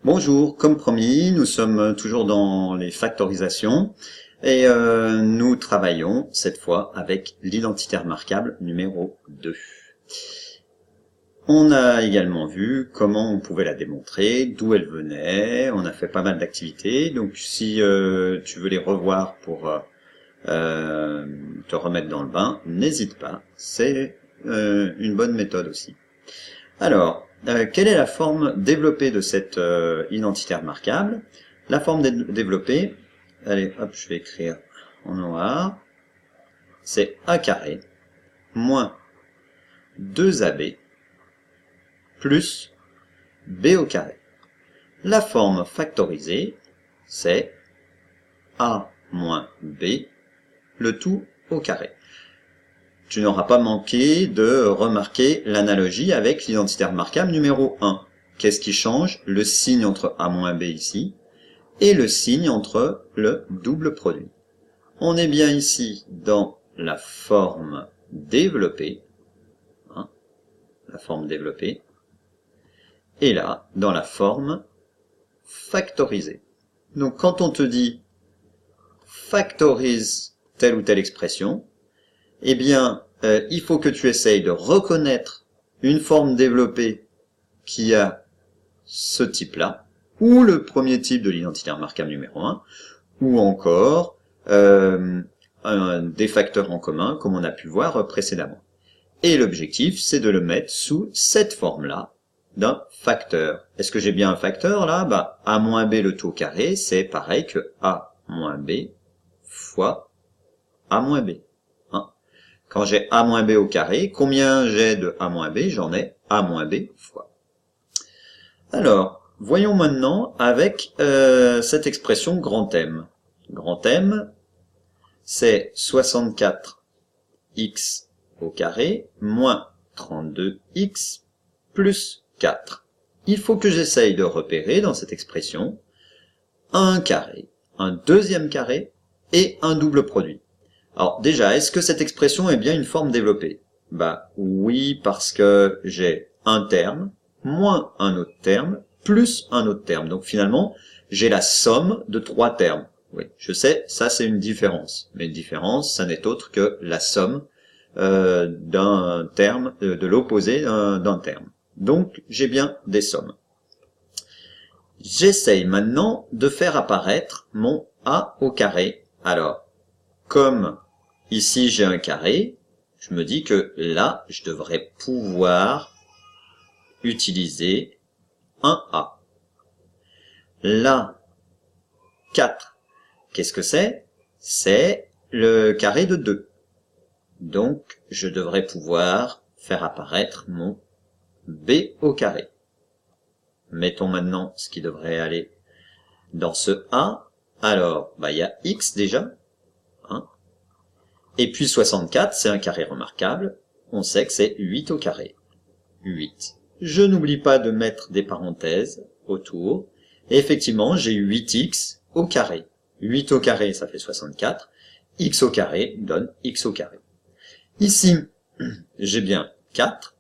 Bonjour, comme promis, nous sommes toujours dans les factorisations et nous travaillons cette fois avec l'identité remarquable numéro 2. On a également vu comment on pouvait la démontrer, d'où elle venait, on a fait pas mal d'activités, donc si tu veux les revoir pour te remettre dans le bain, n'hésite pas, c'est une bonne méthode aussi. Alors, quelle est la forme développée de cette identité remarquable? La forme développée, allez, hop, je vais écrire en noir, c'est a carré moins 2ab plus b au carré. La forme factorisée, c'est a moins b, le tout au carré. Tu n'auras pas manqué de remarquer l'analogie avec l'identité remarquable numéro 1. Qu'est-ce qui change? Le signe entre a moins b ici et le signe entre le double produit. On est bien ici dans la forme développée, la forme développée, et là, dans la forme factorisée. Donc quand on te dit factorise telle ou telle expression, eh bien, il faut que tu essayes de reconnaître une forme développée qui a ce type-là, ou le premier type de l'identité remarquable numéro 1, ou encore des facteurs en commun, comme on a pu voir précédemment. Et l'objectif, c'est de le mettre sous cette forme-là d'un facteur. Est-ce que j'ai bien un facteur là? Bah, a moins b le tout au carré, c'est pareil que a moins b fois a moins b. Quand j'ai a moins b au carré, combien j'ai de a moins b? J'en ai a moins b fois. Alors, voyons maintenant avec cette expression grand M. Grand M, c'est 64x au carré moins 32x plus 4. Il faut que j'essaye de repérer dans cette expression un carré, un deuxième carré et un double produit. Alors déjà, est-ce que cette expression est bien une forme développée? Bah oui, parce que j'ai un terme, moins un autre terme, plus un autre terme. Donc finalement, j'ai la somme de trois termes. Oui, je sais, ça c'est une différence. Mais une différence, ça n'est autre que la somme d'un terme, de l'opposé d'un terme. Donc j'ai bien des sommes. J'essaye maintenant de faire apparaître mon a au carré. Alors, comme ici j'ai un carré, je me dis que là, je devrais pouvoir utiliser un a. Là, 4, qu'est-ce que c'est? C'est le carré de 2. Donc, je devrais pouvoir faire apparaître mon b au carré. Mettons maintenant ce qui devrait aller dans ce a. Alors, bah, il y a x déjà. Et puis 64, c'est un carré remarquable. On sait que c'est 8 au carré. 8. Je n'oublie pas de mettre des parenthèses autour. Et effectivement, j'ai 8x au carré. 8 au carré, ça fait 64. X au carré donne x au carré. Ici, j'ai bien 4.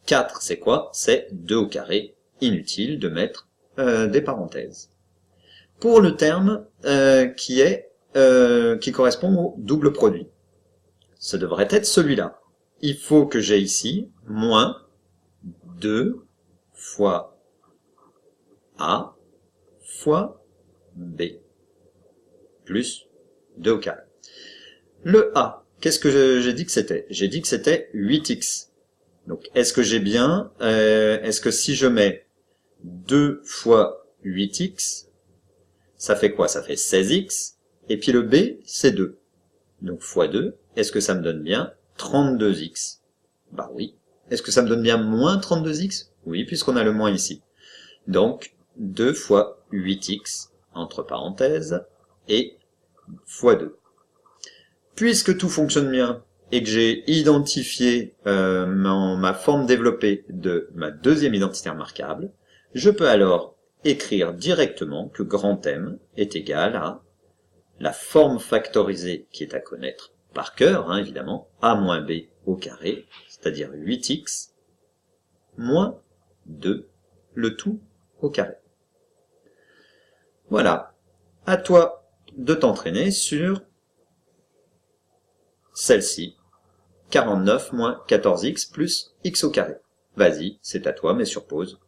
4, c'est quoi? C'est 2 au carré. Inutile de mettre des parenthèses. Pour le terme qui correspond au double produit, ce devrait être celui-là. Il faut que j'ai ici moins 2 fois a fois b plus 2 au carré. Le a, qu'est-ce que j'ai dit que c'était? J'ai dit que c'était 8x. Donc, est-ce que j'ai bien, est-ce que si je mets 2 fois 8x, ça fait quoi? Ça fait 16x. Et puis le b, c'est 2. Donc, fois 2, est-ce que ça me donne bien 32x? Bah oui. Est-ce que ça me donne bien moins 32x? Oui, puisqu'on a le moins ici. Donc, 2 fois 8x, entre parenthèses, et fois 2. Puisque tout fonctionne bien, et que j'ai identifié ma forme développée de ma deuxième identité remarquable, je peux alors écrire directement que grand M est égal à la forme factorisée qui est à connaître par cœur, évidemment, a moins b au carré, c'est-à-dire 8x, moins 2, le tout au carré. Voilà. À toi de t'entraîner sur celle-ci. 49 moins 14x plus x au carré. Vas-y, c'est à toi, mais sur pause.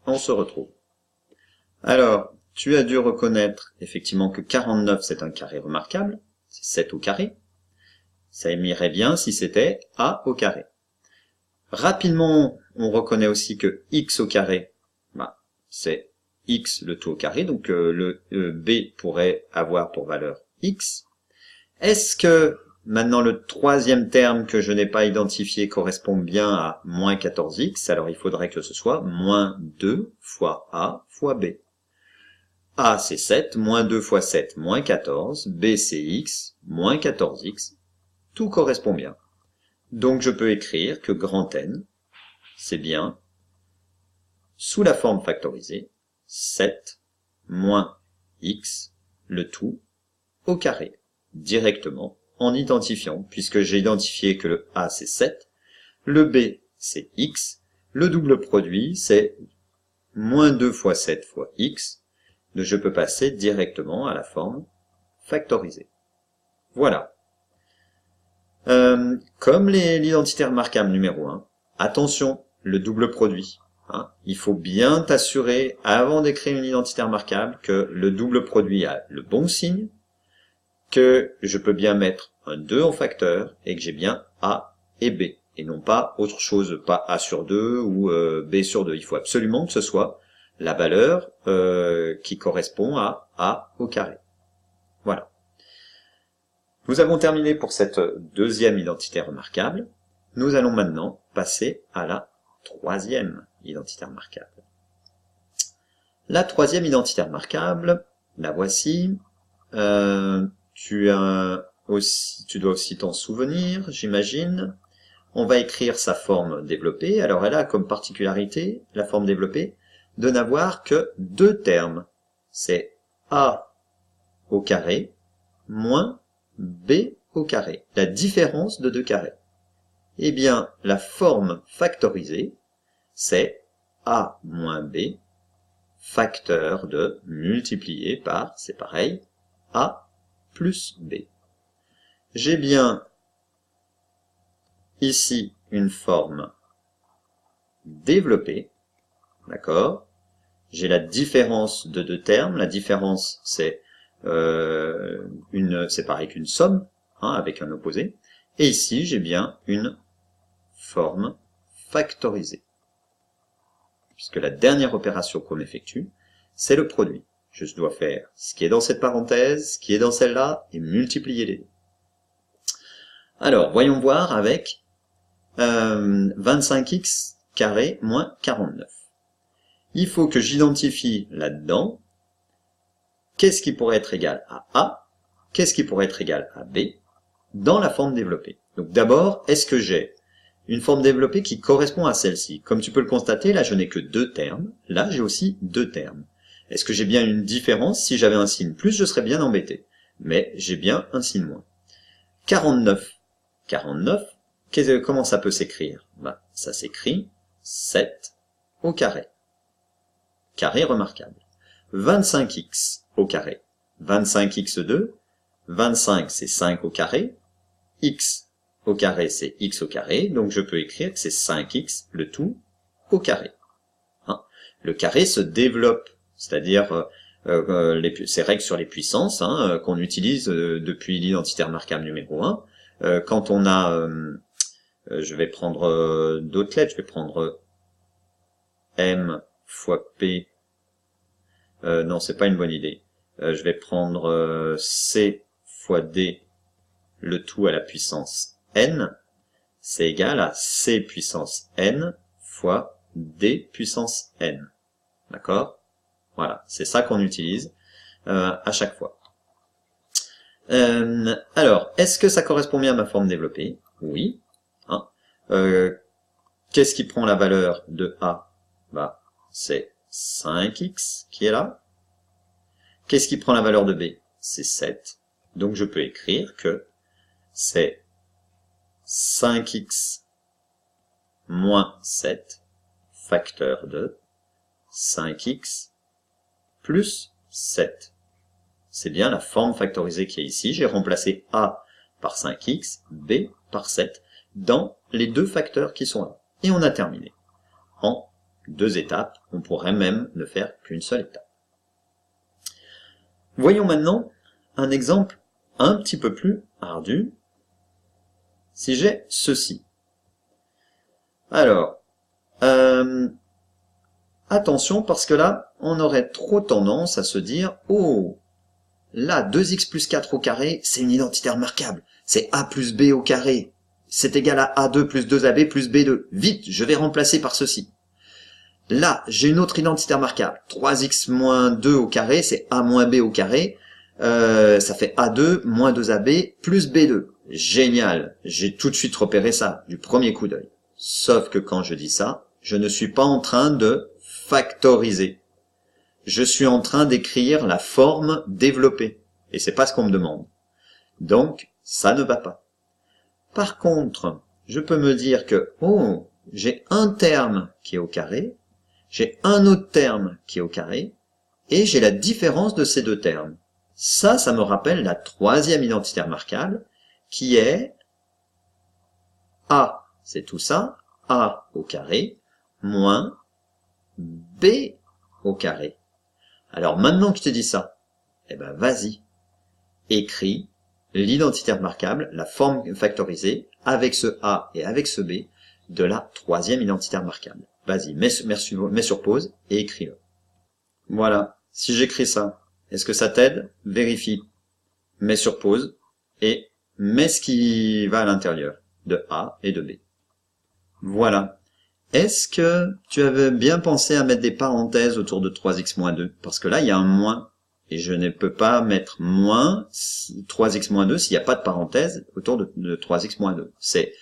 On se retrouve. Alors, tu as dû reconnaître effectivement que 49 c'est un carré remarquable, c'est 7 au carré. Ça irait bien si c'était a au carré. Rapidement, on reconnaît aussi que x au carré, bah, c'est x le tout au carré, donc le b pourrait avoir pour valeur x. Est-ce que maintenant le troisième terme que je n'ai pas identifié correspond bien à moins 14x? Alors il faudrait que ce soit moins 2 fois a fois b. A c'est 7, moins 2 fois 7, moins 14, b c'est x, moins 14x. Tout correspond bien. Donc je peux écrire que grand N, c'est bien, sous la forme factorisée, 7 moins x, le tout, au carré, directement, en identifiant, puisque j'ai identifié que le A c'est 7, le B c'est x, le double produit c'est moins 2 fois 7 fois x, donc je peux passer directement à la forme factorisée. Voilà. Comme l'identité remarquable numéro 1, attention, le double produit. Hein, il faut bien t'assurer, avant d'écrire une identité remarquable, que le double produit a le bon signe, que je peux bien mettre un 2 en facteur, et que j'ai bien A et B, et non pas autre chose, pas A sur 2 ou B sur 2. Il faut absolument que ce soit la valeur qui correspond à A au carré. Voilà. Nous avons terminé pour cette deuxième identité remarquable. Nous allons maintenant passer à la troisième identité remarquable. La troisième identité remarquable, la voici. Tu dois aussi t'en souvenir, j'imagine. On va écrire sa forme développée. Alors elle a comme particularité, la forme développée, de n'avoir que deux termes. C'est a au carré moins b au carré, la différence de deux carrés. Eh bien, la forme factorisée, c'est a moins b, facteur de multiplié par, c'est pareil, a plus b. J'ai bien ici une forme développée, d'accord? J'ai la différence de deux termes, la différence c'est c'est pareil qu'une somme, hein, avec un opposé. Et ici, j'ai bien une forme factorisée. Puisque la dernière opération qu'on effectue, c'est le produit. Je dois faire ce qui est dans cette parenthèse, ce qui est dans celle-là, et multiplier les deux. Alors, voyons voir avec 25x carré moins 49. Il faut que j'identifie là-dedans qu'est-ce qui pourrait être égal à A, qu'est-ce qui pourrait être égal à B, dans la forme développée. Donc d'abord, est-ce que j'ai une forme développée qui correspond à celle-ci? Comme tu peux le constater, là je n'ai que deux termes, là j'ai aussi deux termes. Est-ce que j'ai bien une différence? Si j'avais un signe plus, je serais bien embêté. Mais j'ai bien un signe moins. 49. 49, comment ça peut s'écrire? Bah, ça s'écrit 7 au carré. Carré remarquable. 25x au carré. 25x2, 25 c'est 5 au carré, x au carré c'est x au carré, donc je peux écrire que c'est 5x, le tout, au carré. Hein, le carré se développe, c'est-à-dire ces règles sur les puissances qu'on utilise depuis l'identité remarquable numéro 1. Quand on a, je vais prendre d'autres lettres, je vais prendre m fois p. Non, c'est pas une bonne idée. Je vais prendre c fois d, le tout à la puissance n. C'est égal à c puissance n fois d puissance n. D'accord? Voilà, c'est ça qu'on utilise à chaque fois. Alors, est-ce que ça correspond bien à ma forme développée? Oui. Hein. Qu'est-ce qui prend la valeur de a? Bah, c'est 5x qui est là. Qu'est-ce qui prend la valeur de b? C'est 7. Donc je peux écrire que c'est 5x moins 7 facteur de 5x plus 7. C'est bien la forme factorisée qui est ici. J'ai remplacé A par 5x, B par 7 dans les deux facteurs qui sont là. Et on a terminé. En 2 étapes, on pourrait même ne faire qu'une seule étape. Voyons maintenant un exemple un petit peu plus ardu. Si j'ai ceci. Alors, attention parce que là, on aurait trop tendance à se dire « Oh, là, 2x plus 4 au carré, c'est une identité remarquable. C'est a plus b au carré. C'est égal à a2 plus 2ab plus b2. Vite, je vais remplacer par ceci. » Là, j'ai une autre identité remarquable. 3x moins 2 au carré, c'est a moins b au carré. Ça fait a2 moins 2ab plus b2. Génial, j'ai tout de suite repéré ça, du premier coup d'œil. Sauf que quand je dis ça, je ne suis pas en train de factoriser. Je suis en train d'écrire la forme développée. Et c'est pas ce qu'on me demande. Donc, ça ne va pas. Par contre, je peux me dire que, oh, j'ai un terme qui est au carré, j'ai un autre terme qui est au carré, et j'ai la différence de ces deux termes. Ça me rappelle la troisième identité remarquable, qui est A, c'est tout ça, A au carré, moins B au carré. Alors maintenant que je t'ai dit ça, eh ben vas-y, écris l'identité remarquable, la forme factorisée, avec ce A et avec ce B, de la troisième identité remarquable. Vas-y, mets sur pause et écris-le. Voilà, si j'écris ça, est-ce que ça t'aide? Vérifie, mets sur pause et mets ce qui va à l'intérieur de A et de B. Voilà. Est-ce que tu avais bien pensé à mettre des parenthèses autour de 3x moins 2? Parce que là, il y a un moins. Et je ne peux pas mettre moins 3x moins 2 s'il n'y a pas de parenthèse autour de 3x moins 2. C'est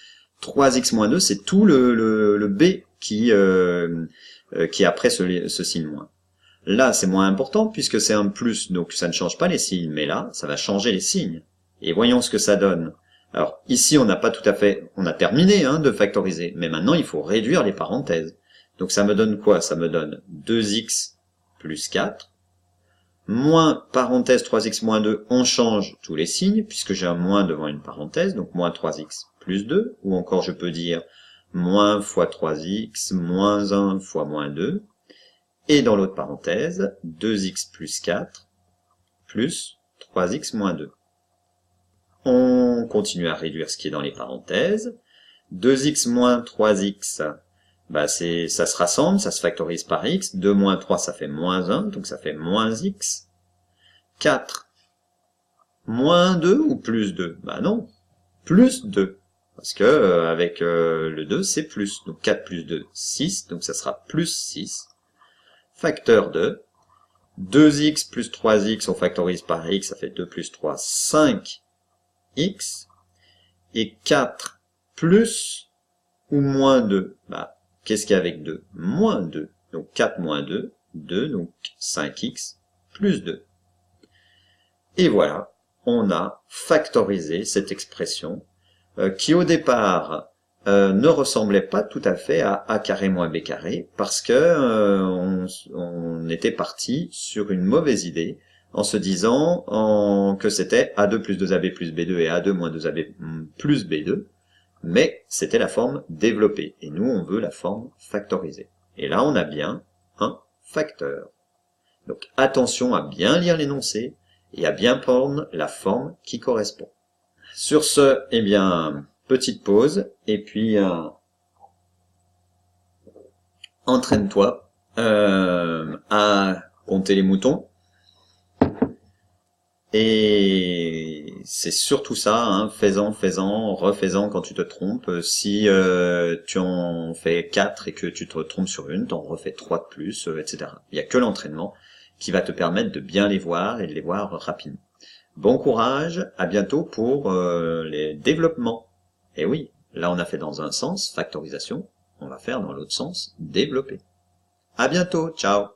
3x moins 2, c'est tout le B qui est après ce signe moins. Là, c'est moins important puisque c'est un plus, donc ça ne change pas les signes. Mais là, ça va changer les signes. Et voyons ce que ça donne. Alors, ici, on n'a pas tout à fait, on a terminé de factoriser. Mais maintenant, il faut réduire les parenthèses. Donc, ça me donne quoi? Ça me donne 2x plus 4. Moins parenthèse 3x moins 2, on change tous les signes, puisque j'ai un moins devant une parenthèse, donc moins 3x plus 2, ou encore je peux dire moins fois 3x, moins 1 fois moins 2, et dans l'autre parenthèse, 2x plus 4, plus 3x moins 2. On continue à réduire ce qui est dans les parenthèses. 2x moins 3x, bah ça se rassemble, ça se factorise par x. 2 moins 3, ça fait moins 1, donc ça fait moins x. 4, moins 2 ou plus 2? Bah non, plus 2. Parce que avec le 2, c'est plus. Donc 4 plus 2, 6, donc ça sera plus 6. Facteur de 2x plus 3x, on factorise par x, ça fait 2 plus 3, 5x. Et 4 plus ou moins 2, bah, qu'est-ce qu'il y a avec 2? Moins 2. Donc 4 moins 2, 2, donc 5x plus 2. Et voilà, on a factorisé cette expression qui au départ ne ressemblait pas tout à fait à a carré moins b carré parce que on était parti sur une mauvaise idée en se disant que c'était a2 plus 2ab plus b2 et a2 moins 2ab plus b2. Mais c'était la forme développée, et nous on veut la forme factorisée. Et là on a bien un facteur. Donc attention à bien lire l'énoncé, et à bien prendre la forme qui correspond. Sur ce, eh bien, petite pause, et puis entraîne-toi à compter les moutons. Et c'est surtout ça, fais-en, refais-en quand tu te trompes. Si tu en fais 4 et que tu te trompes sur une, t'en refais 3 de plus, etc. Il n'y a que l'entraînement qui va te permettre de bien les voir et de les voir rapidement. Bon courage, à bientôt pour les développements. Et oui, là on a fait dans un sens, factorisation, on va faire dans l'autre sens, développer. À bientôt, ciao!